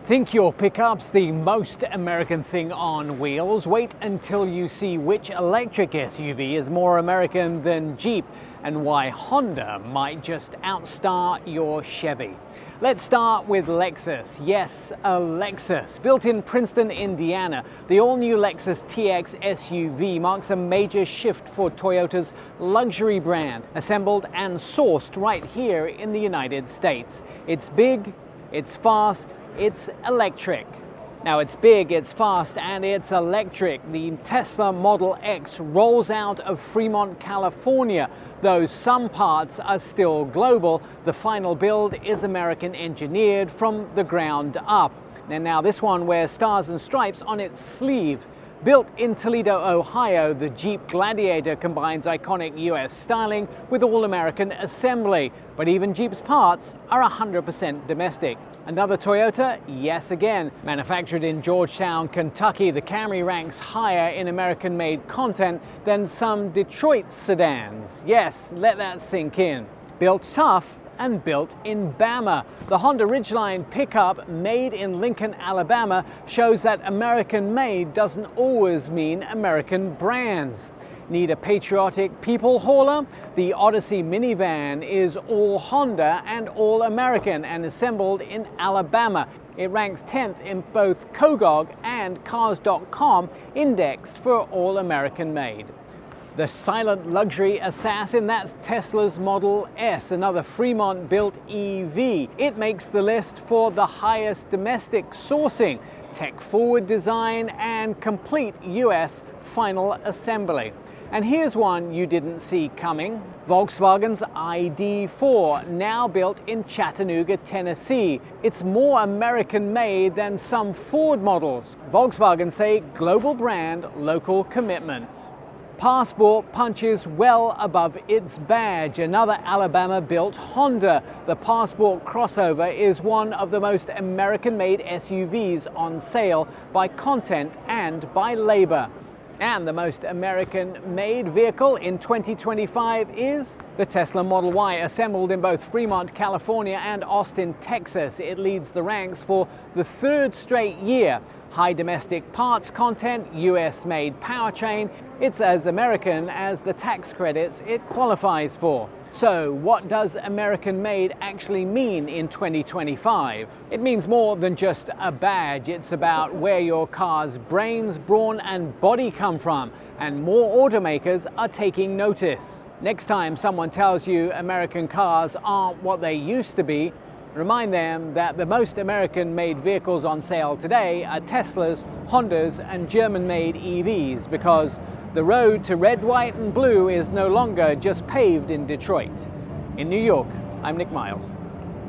Think your pickup's the most American thing on wheels? Wait until you see which electric SUV is more American than Jeep and why Honda might just outstar your Chevy. Let's start with Lexus. Yes, a Lexus. Built in Princeton, Indiana, the all-new Lexus TX SUV marks a major shift for Toyota's luxury brand, assembled and sourced right here in the United States. It's big, it's fast, it's electric. Now it's big, it's fast, and it's electric. The Tesla Model X rolls out of Fremont, California. Though some parts are still global, the final build is American engineered from the ground up. And now this one wears stars and stripes on its sleeve. Built in Toledo, Ohio, the Jeep Gladiator combines iconic US styling with all-American assembly. But even Jeep's parts are 100% domestic. Another Toyota? Yes again. Manufactured in Georgetown, Kentucky, the Camry ranks higher in American-made content than some Detroit sedans. Yes, let that sink in. Built tough and built in Bama. The Honda Ridgeline pickup, made in Lincoln, Alabama, shows that American-made doesn't always mean American brands. Need a patriotic people hauler? The Odyssey minivan is all Honda and all American and assembled in Alabama. It ranks 10th in both Kogod and Cars.com, indexed for all American made. The silent luxury assassin, that's Tesla's Model S, another Fremont-built EV. It makes the list for the highest domestic sourcing, tech-forward design, and complete US final assembly. And here's one you didn't see coming. Volkswagen's ID4, now built in Chattanooga, Tennessee. It's more American-made than some Ford models. Volkswagen say global brand, local commitment. Passport punches well above its badge. Another Alabama-built Honda. The Passport crossover is one of the most American-made SUVs on sale by content and by labor. And the most American-made vehicle in 2025 is the Tesla Model Y, assembled in both Fremont, California and Austin, Texas. It leads the ranks for the third straight year. High domestic parts content, US-made powertrain. It's as American as the tax credits it qualifies for. So what does American-made actually mean in 2025? It means more than just a badge. It's about where your car's brains, brawn and body come from. And more automakers are taking notice. Next time someone tells you American cars aren't what they used to be, remind them that the most American-made vehicles on sale today are Teslas, Hondas and German-made EVs, because the road to red, white and blue is no longer just paved in Detroit. In New York, I'm Nick Miles.